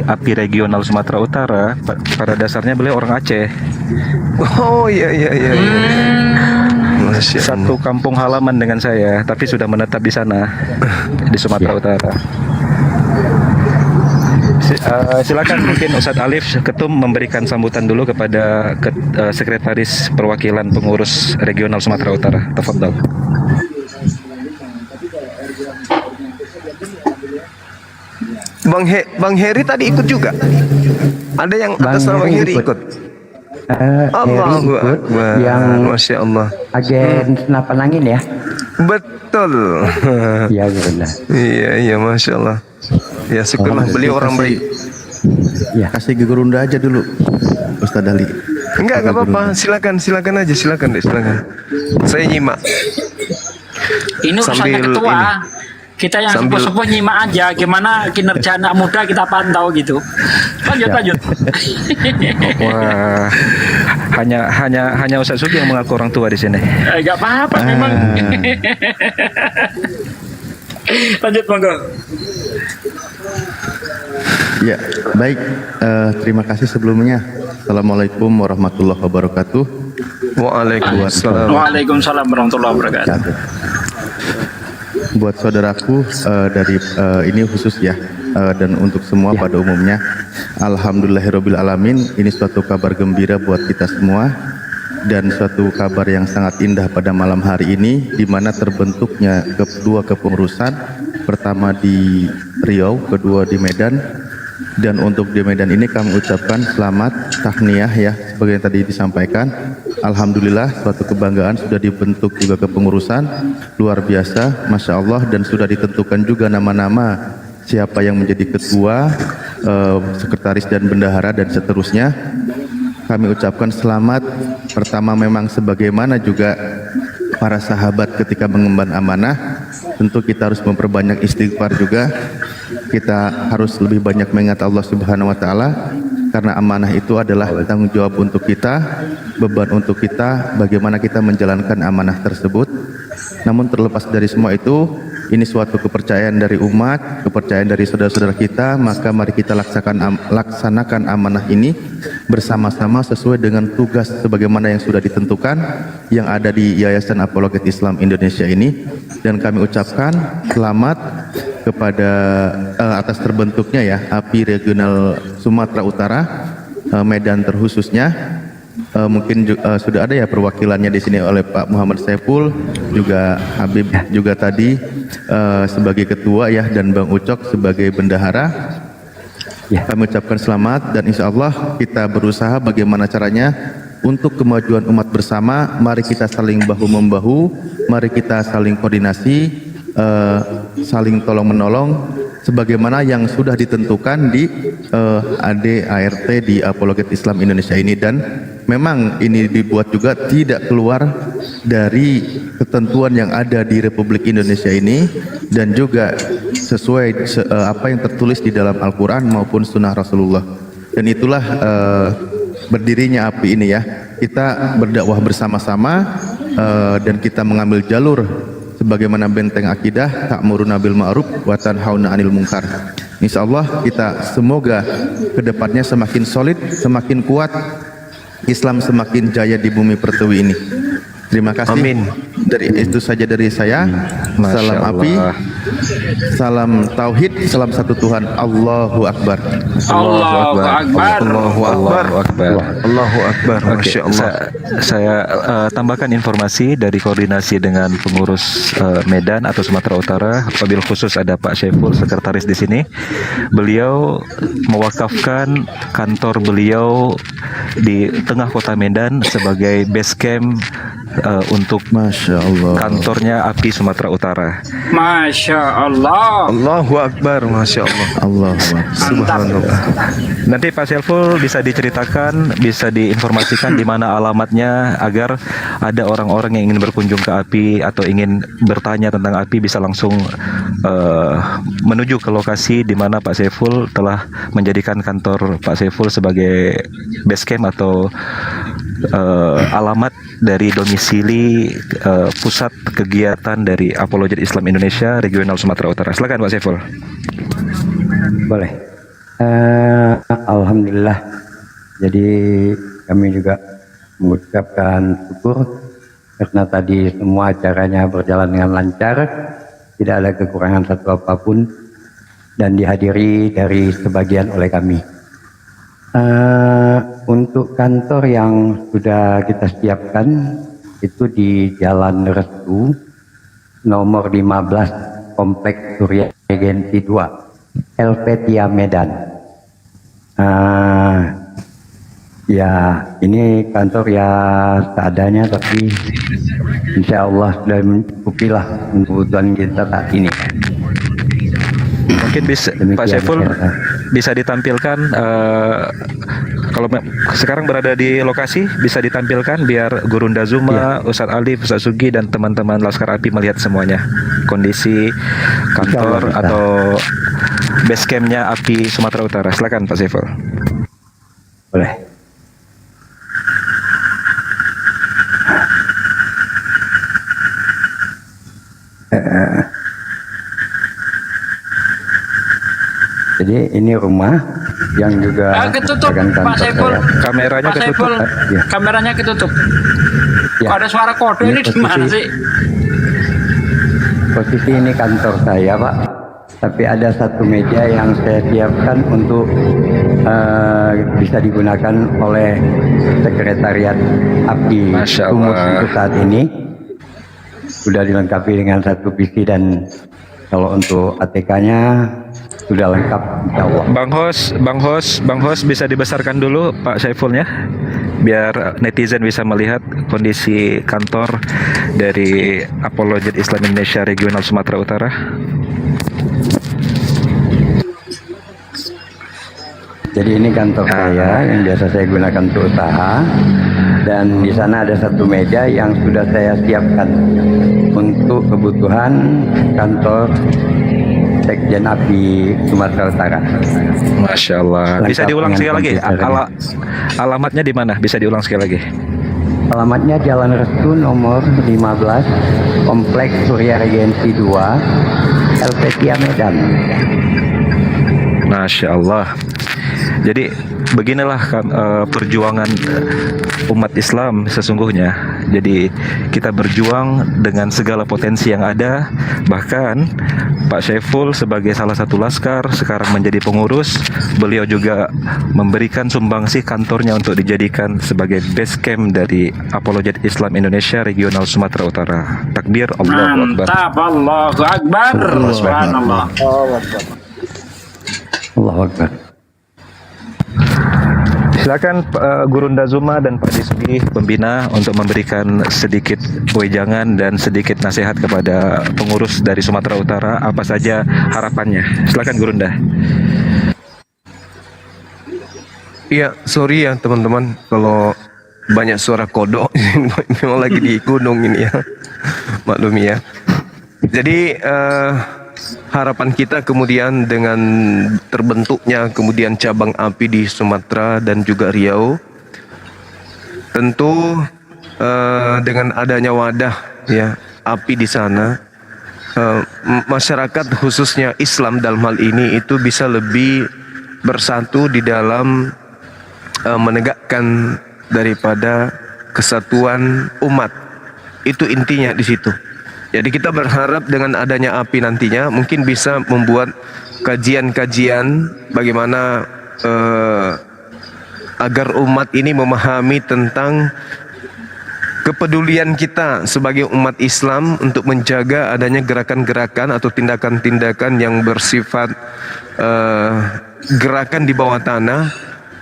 H: API Regional Sumatera Utara, pada dasarnya beliau orang Aceh.
A: Oh, iya. Masya Allah.
H: Satu kampung halaman dengan saya, tapi sudah menetap di sana, di Sumatera Utara. Silakan mungkin Ustadz Alif Ketum memberikan sambutan dulu kepada sekretaris perwakilan pengurus regional Sumatera Utara. Tafadhal.
A: Bang Heri tadi ikut juga. Ada yang atas nama Bang Heri ikut.
J: Heri
A: Allahu
J: ikut
A: Akbar.
J: yang
A: Masya Allah.
J: agen senapan angin ya.
A: Betul.
J: Iya benar.
A: Iya, Masya Allah. Ya syukurlah beliau orang baik.
J: Ya.
D: Kasih ke Gurunda aja dulu, Ustadz Ali.
A: Enggak apa-apa. Silakan aja, silakan deh, silakan. Saya nyimak.
G: Ini urusannya
A: Sambil
G: ketua.
A: ini.
G: Kita yang
A: Sambil-
G: sepuh-sepuh nyimak aja gimana kinerja anak muda kita pantau gitu. Lanjut.
H: Wah, hanya Ustaz Sugi yang mengaku orang tua di sini.
G: Gak apa-apa memang. Lanjut monggo.
D: Ya, baik. Terima kasih sebelumnya. Assalamualaikum warahmatullahi wabarakatuh.
A: Waalaikumsalam.
G: Waalaikumsalam warahmatullahi wabarakatuh.
D: Buat saudaraku dari ini khusus ya, dan untuk semua pada umumnya, alhamdulillahirabbil alamin, ini suatu kabar gembira buat kita semua dan suatu kabar yang sangat indah pada malam hari ini, di mana terbentuknya kedua kepengurusan, pertama di Riau, kedua di Medan. Dan untuk di Medan ini kami ucapkan selamat tahniah ya, sebagai yang tadi disampaikan. Alhamdulillah suatu kebanggaan sudah dibentuk juga kepengurusan luar biasa, Masya Allah, dan sudah ditentukan juga nama-nama siapa yang menjadi ketua, sekretaris dan bendahara dan seterusnya. Kami ucapkan selamat. Pertama memang sebagaimana juga para sahabat ketika mengemban amanah, tentu kita harus memperbanyak istighfar juga. Kita harus lebih banyak mengingat Allah Subhanahu wa taala, karena amanah itu adalah tanggung jawab untuk kita, beban untuk kita, bagaimana kita menjalankan amanah tersebut. Namun terlepas dari semua itu, ini suatu kepercayaan dari umat, kepercayaan dari saudara-saudara kita, maka mari kita laksanakan amanah ini bersama-sama sesuai dengan tugas sebagaimana yang sudah ditentukan yang ada di Yayasan Apologet Islam Indonesia ini. Dan kami ucapkan selamat kepada atas terbentuknya ya API Regional Sumatera Utara, Medan terkhususnya. Mungkin sudah ada ya perwakilannya di sini oleh Pak Muhammad Saiful, juga Habib juga tadi sebagai ketua ya, dan Bang Ucok sebagai bendahara. Kami ucapkan selamat dan insya Allah kita berusaha bagaimana caranya untuk kemajuan umat bersama. Mari kita saling bahu-membahu, mari kita saling koordinasi, saling tolong-menolong sebagaimana yang sudah ditentukan di AD/ART di Apologet Islam Indonesia ini. Dan memang ini dibuat juga tidak keluar dari ketentuan yang ada di Republik Indonesia ini, dan juga sesuai apa yang tertulis di dalam Al-Quran maupun Sunnah Rasulullah. Dan itulah berdirinya API ini ya. Kita berdakwah bersama-sama dan kita mengambil jalur sebagaimana benteng akidah, ta'muruna bil ma'ruf wa tanhauna 'anil munkar. Insyaallah kita semoga kedepannya semakin solid, semakin kuat, Islam semakin jaya di bumi pertiwi ini. Terima kasih.
A: Amin.
D: Dari itu saja dari saya. Salam api, salam tauhid, salam satu Tuhan. Allahu Akbar.
G: Allahu Akbar.
A: Allahu Akbar. Allahu Akbar. Masya Allah.
H: Saya tambahkan informasi dari koordinasi dengan pengurus Medan atau Sumatera Utara. Wabil khusus ada Pak Syaiful, sekretaris di sini. Beliau mewakafkan kantor beliau di tengah kota Medan sebagai base camp untuk
D: Masya Allah.
H: kantornya API Sumatera Utara.
G: Masya Allah.
A: Allahu Akbar. Masya Allah.
D: Allahu Akbar.
A: Subhanallah.
H: Nanti Pak Syaiful bisa diceritakan, bisa diinformasikan di mana alamatnya agar ada orang-orang yang ingin berkunjung ke API atau ingin bertanya tentang API bisa langsung menuju ke lokasi di mana Pak Syaiful telah menjadikan kantor Pak Syaiful sebagai base camp atau alamat dari domisili pusat kegiatan dari Apologet Islam Indonesia Regional Sumatera Utara. Silakan Pak Syaiful.
J: Boleh. Alhamdulillah. Jadi kami juga mengucapkan syukur karena tadi semua acaranya berjalan dengan lancar, tidak ada kekurangan satu apapun, dan dihadiri dari sebagian oleh kami. Untuk kantor yang sudah kita siapkan itu di Jalan Restu nomor 15 Kompleks Surya Regensi 2 Helvetia Medan. Ya ini kantor ya seadanya, tapi insya Allah sudah mencukupi lah untuk kebutuhan kita saat ini.
H: Mungkin bisa Pak
J: Demikian,
H: Saiful
J: ya.
H: bisa ditampilkan kalau sekarang berada di lokasi bisa ditampilkan biar Gurunda Zuma, Ustadz Ali, Ustadz Sugi dan teman-teman Laskar API melihat semuanya kondisi kantor
J: Insya Allah, bisa.
H: atau base campnya API Sumatera Utara. Silakan Pak Saiful.
J: Boleh. Jadi ini rumah yang juga
G: Ketutup
J: merupakan
G: Pak
J: kantor
G: Saiful.
J: saya.
H: Kameranya
G: Pak
H: ketutup.
G: Saiful,
J: Ya.
G: kameranya ketutup.
J: Ya.
G: Kok ada suara kode ini di mana sih?
J: Posisi ini kantor saya, Pak. Tapi ada satu meja yang saya siapkan untuk bisa digunakan oleh sekretariat API
H: Masya
J: Sumut
H: Allah.
J: untuk saat ini. Sudah dilengkapi dengan satu PC dan kalau untuk ATK-nya sudah lengkap, insya Allah.
H: Bang Hos bisa dibesarkan dulu Pak Saifulnya biar netizen bisa melihat kondisi kantor dari Apologet Islam Indonesia Regional Sumatera Utara.
J: Jadi ini kantor saya yang biasa saya gunakan untuk usaha, dan di sana ada satu meja yang sudah saya siapkan untuk kebutuhan kantor Sekjen API Sumatera Utara.
H: Masya Allah. Bisa
J: Lengkap
H: diulang
J: dengan
H: sekali lagi?
J: komputernya.
H: Alamatnya di mana? Bisa diulang sekali lagi?
J: Alamatnya Jalan Restu nomor 15, Kompleks Surya Regensi 2, Helvetia Medan.
H: Masya Allah. Jadi beginilah perjuangan umat Islam sesungguhnya. Jadi kita berjuang dengan segala potensi yang ada. Bahkan Pak Saiful sebagai salah satu laskar sekarang menjadi pengurus. Beliau juga memberikan sumbangsi kantornya untuk dijadikan sebagai base camp dari Apologet Islam Indonesia Regional Sumatera Utara. Takbir, Allahu Akbar.
G: Mantap, Allahu Akbar. Subhanallah.
J: Allahu Akbar.
H: Silakan Gurunda Zuma dan Pak Disbi pembina untuk memberikan sedikit wejangan dan sedikit nasihat kepada pengurus dari Sumatera Utara, apa saja harapannya. Silakan Gurunda.
A: Iya, sorry ya teman-teman kalau banyak suara kodok. Memang lagi di gunung ini ya. Maklumi ya. Jadi harapan kita kemudian dengan terbentuknya kemudian cabang API di Sumatera dan juga Riau, tentu dengan adanya wadah ya API di sana, masyarakat khususnya Islam dalam hal ini itu bisa lebih bersatu di dalam menegakkan daripada kesatuan umat. Itu intinya di situ. Jadi kita berharap dengan adanya API nantinya mungkin bisa membuat kajian-kajian bagaimana agar umat ini memahami tentang kepedulian kita sebagai umat Islam untuk menjaga adanya gerakan-gerakan atau tindakan-tindakan yang bersifat gerakan di bawah tanah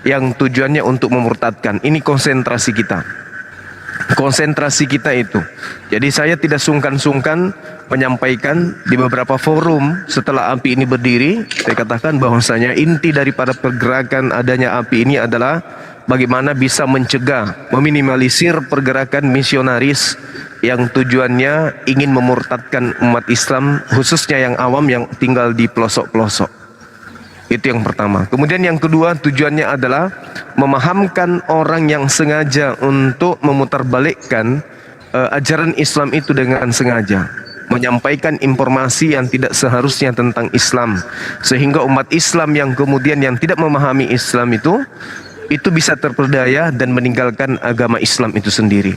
A: yang tujuannya untuk memurtadkan. Ini konsentrasi kita. Konsentrasi kita itu. Jadi saya tidak sungkan-sungkan menyampaikan di beberapa forum setelah API ini berdiri, saya katakan bahwasanya inti daripada pergerakan adanya API ini adalah bagaimana bisa mencegah, meminimalisir pergerakan misionaris yang tujuannya ingin memurtadkan umat Islam, khususnya yang awam yang tinggal di pelosok-pelosok. Itu yang pertama. Kemudian yang kedua, tujuannya adalah memahamkan orang yang sengaja untuk memutarbalikkan ajaran Islam itu dengan sengaja, menyampaikan informasi yang tidak seharusnya tentang Islam, sehingga umat Islam yang kemudian yang tidak memahami Islam itu bisa terperdaya dan meninggalkan agama Islam itu sendiri.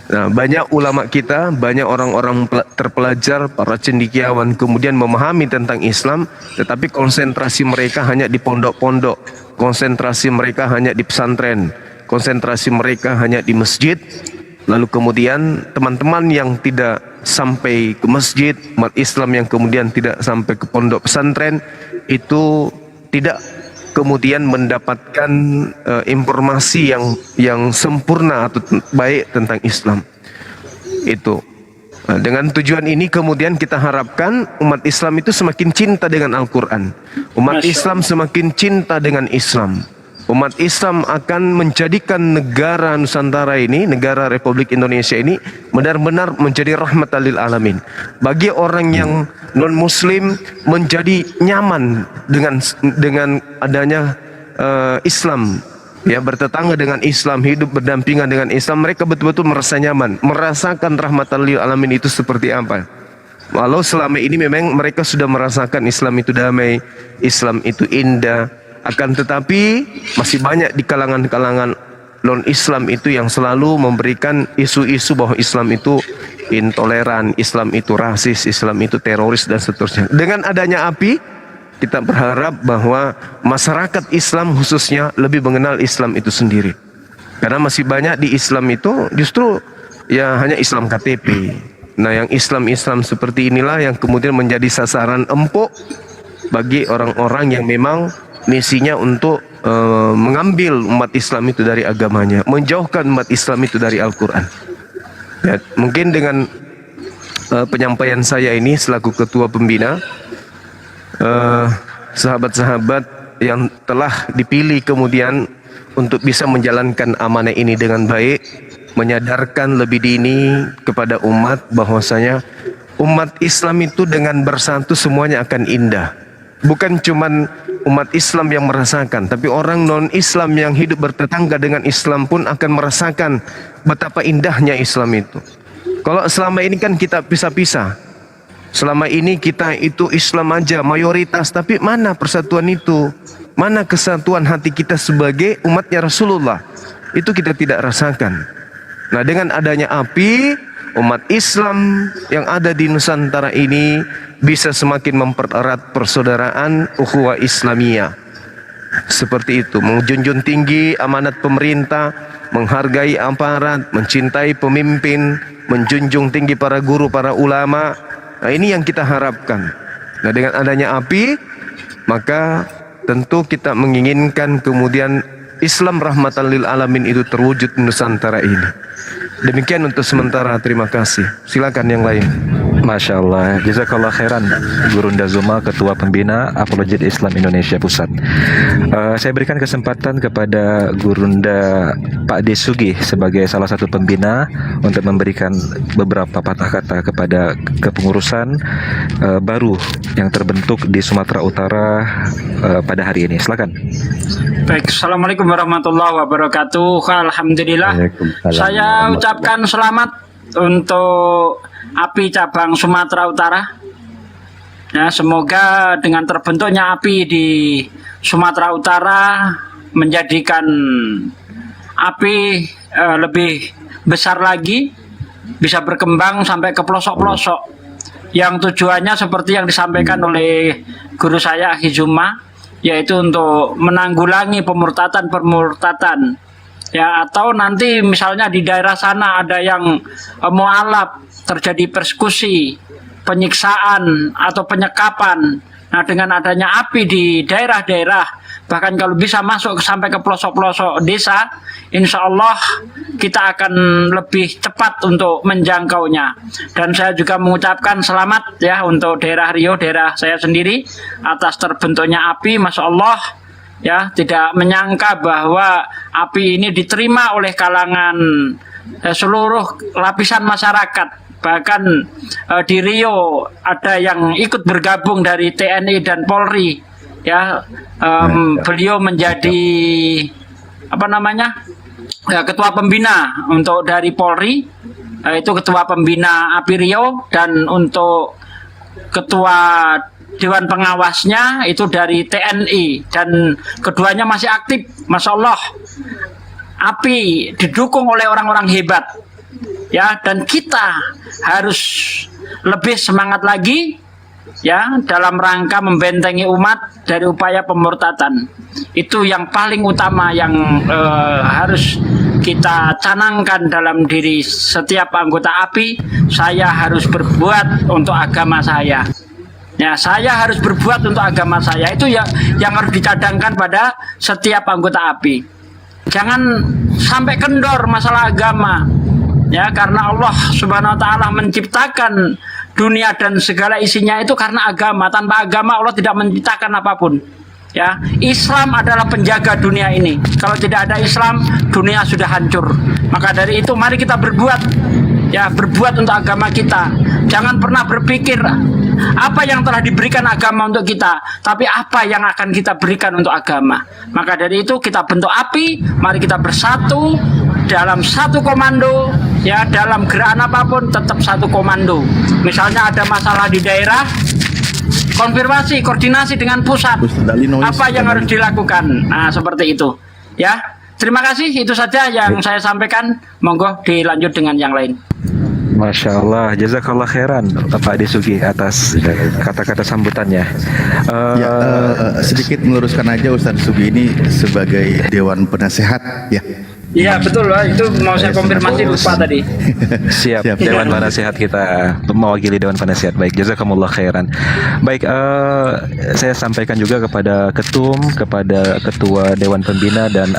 A: Nah, banyak ulama kita, banyak orang-orang terpelajar, para cendekiawan kemudian memahami tentang Islam, tetapi konsentrasi mereka hanya di pondok-pondok, konsentrasi mereka hanya di pesantren, konsentrasi mereka hanya di masjid. Lalu kemudian teman-teman yang tidak sampai ke masjid, umat Islam yang kemudian tidak sampai ke pondok pesantren, itu tidak kemudian mendapatkan informasi yang sempurna atau baik tentang Islam. Itu. Nah, dengan tujuan ini kemudian kita harapkan umat Islam itu semakin cinta dengan Al-Quran. Umat Islam semakin cinta dengan Islam. Umat Islam akan menjadikan negara Nusantara ini, negara Republik Indonesia ini benar-benar menjadi rahmatan lil alamin. Bagi orang yang non-muslim menjadi nyaman dengan adanya Islam. Ya, bertetangga dengan Islam, hidup berdampingan dengan Islam, mereka betul-betul merasa nyaman, merasakan rahmatan lil alamin itu seperti apa. Walau selama ini memang mereka sudah merasakan Islam itu damai, Islam itu indah, akan tetapi masih banyak di kalangan-kalangan non-Islam itu yang selalu memberikan isu-isu bahwa Islam itu intoleran, Islam itu rasis, Islam itu teroris dan seterusnya. Dengan adanya API, kita berharap bahwa masyarakat Islam khususnya lebih mengenal Islam itu sendiri. Karena masih banyak di Islam itu justru ya hanya Islam KTP. Nah, yang Islam-Islam seperti inilah yang kemudian menjadi sasaran empuk bagi orang-orang yang memang misinya untuk mengambil umat Islam itu dari agamanya, menjauhkan umat Islam itu dari Al-Quran. Ya, mungkin dengan penyampaian saya ini selaku ketua pembina, sahabat-sahabat yang telah dipilih kemudian untuk bisa menjalankan amanah ini dengan baik, menyadarkan lebih dini kepada umat bahwasanya umat Islam itu dengan bersatu semuanya akan indah. Bukan cuman umat Islam yang merasakan, tapi orang non-Islam yang hidup bertetangga dengan Islam pun akan merasakan betapa indahnya Islam itu. Kalau selama ini kan kita pisah-pisah, selama ini kita itu Islam aja mayoritas, tapi mana persatuan itu? Mana kesatuan hati kita sebagai umatnya Rasulullah? Itu kita tidak rasakan. Nah, dengan adanya API, umat Islam yang ada di Nusantara ini bisa semakin mempererat persaudaraan ukhuwah Islamiyah. Seperti itu, menjunjung tinggi amanat pemerintah, menghargai aparat, mencintai pemimpin, menjunjung tinggi para guru, para ulama. Nah, ini yang kita harapkan. Nah, dengan adanya API, maka tentu kita menginginkan kemudian Islam rahmatan lil alamin itu terwujud di Nusantara ini. Demikian untuk sementara, terima kasih. Silakan yang lain.
H: Masya Allah, jazakallah khairan Gurunda Zuma, Ketua Pembina Apologet Islam Indonesia Pusat. Saya berikan kesempatan kepada Gurunda Pak Desugi sebagai salah satu pembina untuk memberikan beberapa patah kata kepada kepengurusan baru yang terbentuk di Sumatera Utara pada hari ini. Silakan.
G: Baik, Assalamualaikum warahmatullahi wabarakatuh. Alhamdulillah, saya ucapkan selamat untuk API cabang Sumatera Utara. Ya, semoga dengan terbentuknya API di Sumatera Utara menjadikan API lebih besar lagi, bisa berkembang sampai ke pelosok-pelosok. Yang tujuannya seperti yang disampaikan oleh guru saya Hizuma, yaitu untuk menanggulangi pemurtatan. Ya, atau nanti misalnya di daerah sana ada yang mualaf, terjadi persekusi, penyiksaan atau penyekapan. Nah, dengan adanya API di daerah-daerah, bahkan kalau bisa masuk sampai ke pelosok-pelosok desa, insya Allah kita akan lebih cepat untuk menjangkaunya. Dan saya juga mengucapkan selamat ya untuk daerah Riau, daerah saya sendiri, atas terbentuknya API. Masya Allah, ya, tidak menyangka bahwa API ini diterima oleh kalangan seluruh lapisan masyarakat. Bahkan di Riau ada yang ikut bergabung dari TNI dan Polri. Ya, beliau menjadi ketua pembina untuk dari Polri, itu ketua pembina API Riau, dan untuk ketua Dewan Pengawasnya itu dari TNI, dan keduanya masih aktif. Masya Allah, API didukung oleh orang-orang hebat, ya, dan kita harus lebih semangat lagi, ya, dalam rangka membentengi umat dari upaya pemurtatan. Itu yang paling utama yang harus kita canangkan dalam diri setiap anggota API. Saya harus berbuat untuk agama saya. Ya, saya harus berbuat untuk agama saya. Itu yang harus dicadangkan pada setiap anggota API. Jangan sampai kendor masalah agama. Ya, karena Allah Subhanahu wa taala menciptakan dunia dan segala isinya itu karena agama. Tanpa agama Allah tidak menciptakan apapun. Ya, Islam adalah penjaga dunia ini. Kalau tidak ada Islam, dunia sudah hancur. Maka dari itu mari kita berbuat. Ya, berbuat untuk agama kita. Jangan pernah berpikir apa yang telah diberikan agama untuk kita, tapi apa yang akan kita berikan untuk agama. Maka dari itu kita bentuk API, mari kita bersatu dalam satu komando, ya, dalam gerakan apapun tetap satu komando. Misalnya ada masalah di daerah, konfirmasi, koordinasi dengan pusat. Apa yang harus dilakukan? Nah, seperti itu. Ya, terima kasih. Itu saja yang saya sampaikan. Monggo dilanjut dengan yang lain.
H: Masya Allah, jazakallah khairan Pak Ade Sugi atas kata-kata sambutannya.
D: Sedikit meluruskan aja Ustadz Sugi ini sebagai Dewan Penasehat ya.
G: Iya betul Pak, itu mau saya konfirmasi lupa tadi.
H: Siap, Dewan Penasehat kita mewakili Dewan Penasehat. Baik, jazakumullah khairan. Baik, saya sampaikan juga kepada ketum, kepada ketua Dewan Pembina dan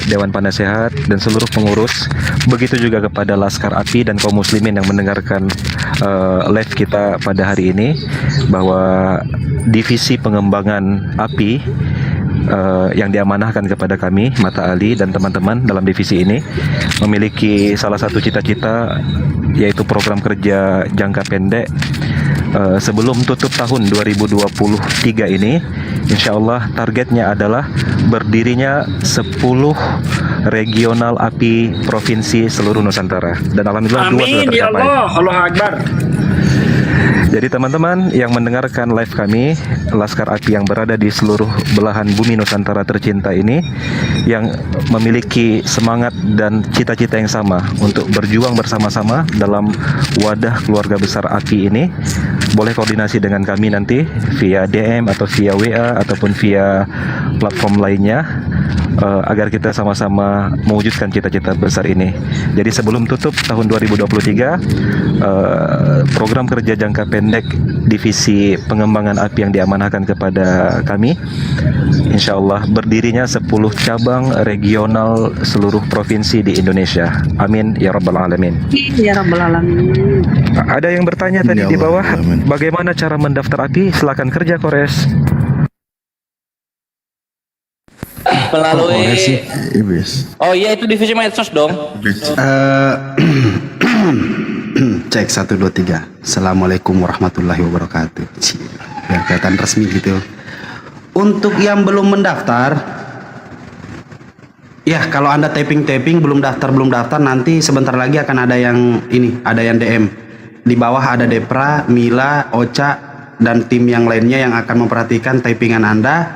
H: Dewan Penasehat dan seluruh pengurus, begitu juga kepada Laskar API dan kaum muslimin yang mendengarkan live kita pada hari ini, bahwa divisi pengembangan API yang diamanahkan kepada kami, Mata Ali dan teman-teman dalam divisi ini memiliki salah satu cita-cita, yaitu program kerja jangka pendek sebelum tutup tahun 2023 ini. Insya Allah targetnya adalah berdirinya 10 regional API provinsi seluruh Nusantara, dan alhamdulillah 2 sudah
G: Amin
H: tercapai.
G: ya Allah, Allah Akbar.
H: Jadi teman-teman yang mendengarkan live kami, Laskar API yang berada di seluruh belahan bumi Nusantara tercinta ini, yang memiliki semangat dan cita-cita yang sama untuk berjuang bersama-sama dalam wadah keluarga besar API ini, boleh koordinasi dengan kami nanti via DM atau via WA ataupun via platform lainnya, agar kita sama-sama mewujudkan cita-cita besar ini. Jadi sebelum tutup tahun 2023, program kerja jangka pendek divisi pengembangan API yang diamanahkan kepada kami, insya Allah berdirinya 10 cabang regional seluruh provinsi di Indonesia. Amin ya rabbal alamin.
B: Ya Rabbal Alamin.
H: Ada yang bertanya tadi di bawah, bagaimana cara mendaftar API? Silakan kerja Kores.
F: Melalui Oh iya, itu divisi medsos dong.
C: Cek 1 2 3. Assalamualaikum warahmatullahi wabarakatuh. Biar kelihatan resmi gitu. Untuk yang belum mendaftar, ya kalau Anda tapping belum daftar, nanti sebentar lagi akan ada yang ini, ada yang DM. Di bawah ada Depra, Mila, Ocha dan tim yang lainnya yang akan memperhatikan typingan Anda.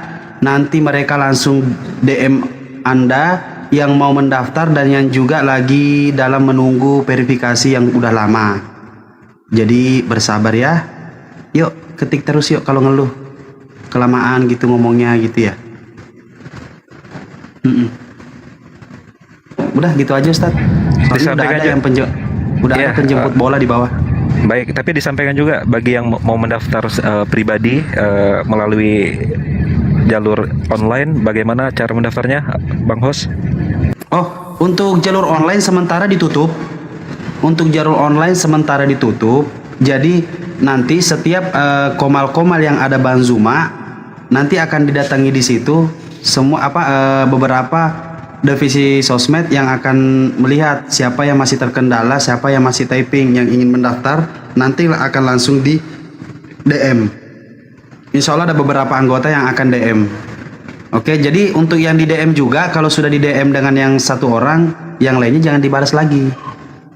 C: Nanti mereka langsung DM Anda yang mau mendaftar dan yang juga lagi dalam menunggu verifikasi yang udah lama. Jadi bersabar ya. Yuk ketik terus yuk, kalau ngeluh kelamaan gitu ngomongnya gitu ya. Udah gitu aja Ustaz. Udah ada yang ada penjemput bola di bawah.
H: Baik, tapi disampaikan juga bagi yang mau mendaftar pribadi melalui jalur online, bagaimana cara mendaftarnya, Bang Hos?
C: Oh, untuk jalur online sementara ditutup. Jadi nanti setiap komal-komal yang ada Banzuma nanti akan didatangi di situ semua beberapa divisi sosmed yang akan melihat siapa yang masih terkendala, siapa yang masih typing yang ingin mendaftar, nanti akan langsung di DM. Insya Allah ada beberapa anggota yang akan DM. Oke, jadi untuk yang di DM juga, kalau sudah di DM dengan yang satu orang, yang lainnya jangan dibalas lagi.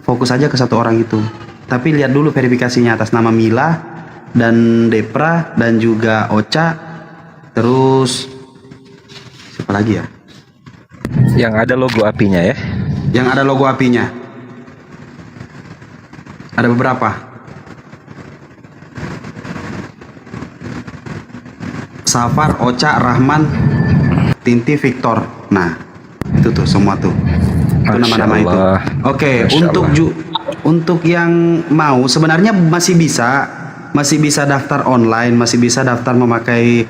C: Fokus aja ke satu orang itu. Tapi lihat dulu verifikasinya atas nama Mila dan Depra dan juga Ocha. Terus siapa lagi ya?
H: Yang ada logo apinya ya?
C: Yang ada logo apinya. Ada beberapa. Safar, Ocha, Rahman, Tinti, Victor. Nah, itu tuh semua tuh. Itu nama-nama itu. Oke, untuk yang mau sebenarnya masih bisa masih bisa daftar online, masih bisa daftar memakai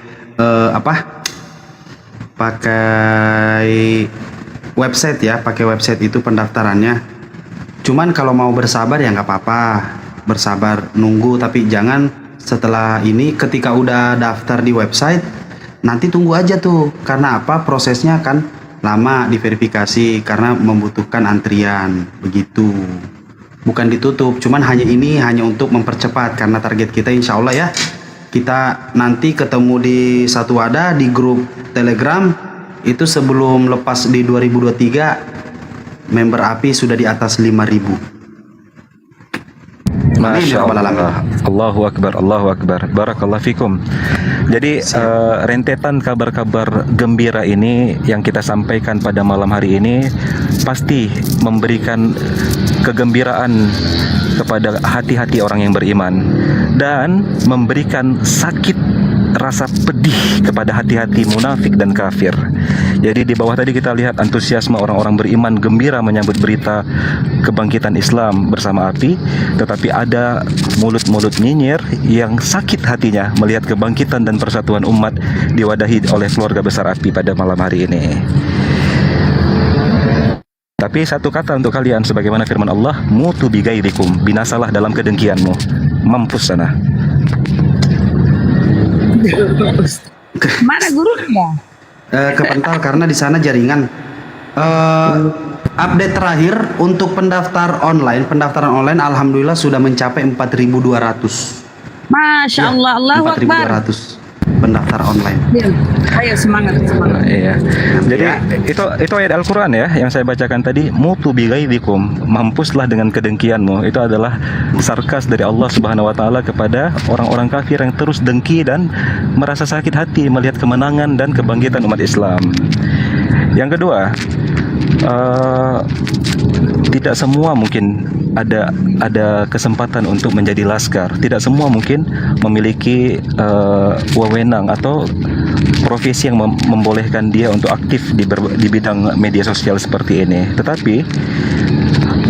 C: pakai website ya, pakai website itu pendaftarannya. Cuman kalau mau bersabar ya nggak apa-apa, bersabar nunggu, tapi jangan setelah ini ketika udah daftar di website nanti tunggu aja tuh, karena apa, prosesnya kan lama diverifikasi karena membutuhkan antrian begitu. Bukan ditutup, cuman hanya untuk mempercepat, karena target kita insya Allah ya, kita nanti ketemu di satu wadah di grup Telegram itu sebelum lepas di 2023 member API sudah di atas 5.000.
H: Masya Allah. Allahu Akbar, Allahu Akbar. Barakallahu fikum. Jadi rentetan kabar-kabar gembira ini yang kita sampaikan pada malam hari ini pasti memberikan kegembiraan kepada hati-hati orang yang beriman dan memberikan sakit rasa pedih kepada hati-hati munafik dan kafir. Jadi di bawah tadi kita lihat antusiasme orang-orang beriman gembira menyambut berita kebangkitan Islam bersama API, tetapi ada mulut-mulut nyinyir yang sakit hatinya melihat kebangkitan dan persatuan umat diwadahi oleh keluarga besar API pada malam hari ini. Tapi satu kata untuk kalian, sebagaimana firman Allah, mutu bigairikum, binasalah dalam kedengkianmu, mampus sana.
B: Mana gurunya?
C: Kepental karena di sana jaringan. Update terakhir untuk pendaftaran online alhamdulillah sudah mencapai 4.200.
B: Masya Allah, Allahu Akbar.
C: 4.200 pendaftar online.
B: Ya, ayo semangat.
H: Iya. Jadi itu ayat Al-Qur'an ya yang saya bacakan tadi, mutu bighaidikum, mampuslah dengan kedengkianmu. Itu adalah sarkas dari Allah Subhanahu wa taala kepada orang-orang kafir yang terus dengki dan merasa sakit hati melihat kemenangan dan kebangkitan umat Islam. Yang kedua, tidak semua mungkin ada kesempatan untuk menjadi laskar. Tidak semua mungkin memiliki wewenang atau profesi yang membolehkan dia untuk aktif di bidang media sosial seperti ini. Tetapi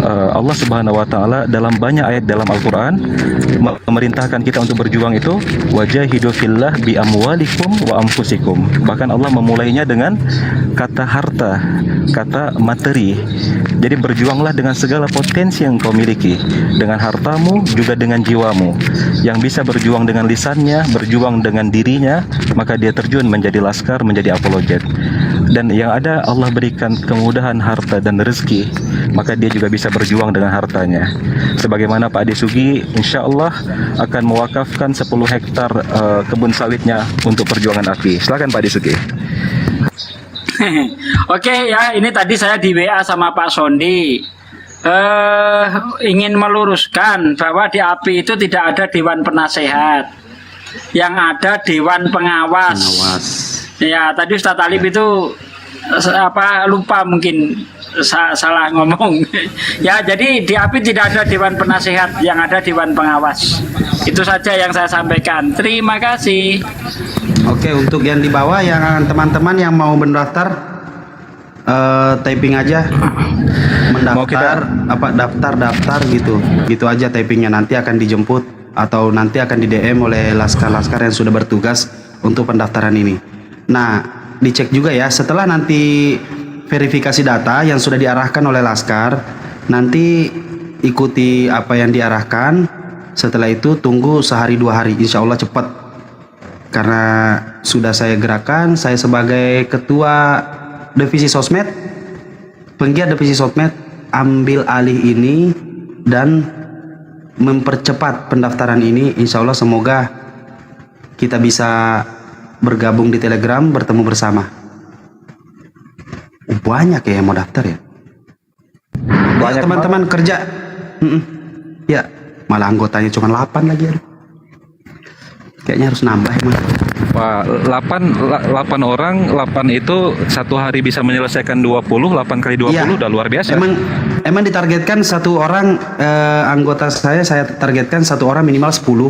H: Allah Subhanahu wa taala dalam banyak ayat dalam Al-Qur'an memerintahkan kita untuk berjuang itu wajahidu fillah bi amwalikum wa anfusikum. Bahkan Allah memulainya dengan kata harta, kata materi. Jadi berjuanglah dengan segala potensi yang kau miliki, dengan hartamu juga dengan jiwamu. Yang bisa berjuang dengan lisannya, berjuang dengan dirinya, maka dia terjun menjadi laskar, menjadi apologet. Dan yang ada Allah berikan kemudahan harta dan rezeki, maka dia juga bisa berjuang dengan hartanya. Sebagaimana Pak Ade Sugi insya Allah akan mewakafkan 10 hektar kebun sawitnya untuk perjuangan API. Silakan Pak Ade Sugi.
G: Oke ya, ini tadi saya di WA sama Pak Sondi. Ingin meluruskan bahwa di API itu tidak ada Dewan Penasehat, yang ada Dewan Pengawas. Ya, tadi Ustadz Alif itu lupa mungkin salah ngomong. Ya, jadi di API tidak ada Dewan Penasehat, yang ada Dewan Pengawas. Itu saja yang saya sampaikan. Terima kasih.
C: Oke, untuk yang di bawah, yang teman-teman yang mau mendaftar, typing aja, mendaftar, daftar gitu aja typingnya. Nanti akan dijemput atau nanti akan di DM oleh laskar-laskar yang sudah bertugas untuk pendaftaran ini. Nah, dicek juga ya, setelah nanti verifikasi data yang sudah diarahkan oleh laskar, nanti ikuti apa yang diarahkan. Setelah itu tunggu sehari 2 hari, insya Allah cepat. Karena sudah saya gerakan, saya sebagai ketua divisi sosmed, penggiat divisi sosmed, ambil alih ini dan mempercepat pendaftaran ini. Insya Allah semoga kita bisa bergabung di Telegram, bertemu bersama. Banyak ya yang mau daftar ya. Banyak teman-teman kerja. Ya, malah anggotanya cuma 8 lagi. Kayaknya harus nambah emang.
H: Wah, 8 orang, 8 itu satu hari bisa menyelesaikan 20, 8 kali 20 ya, udah luar biasa.
C: Emang ditargetkan satu orang, anggota saya targetkan satu orang minimal 10.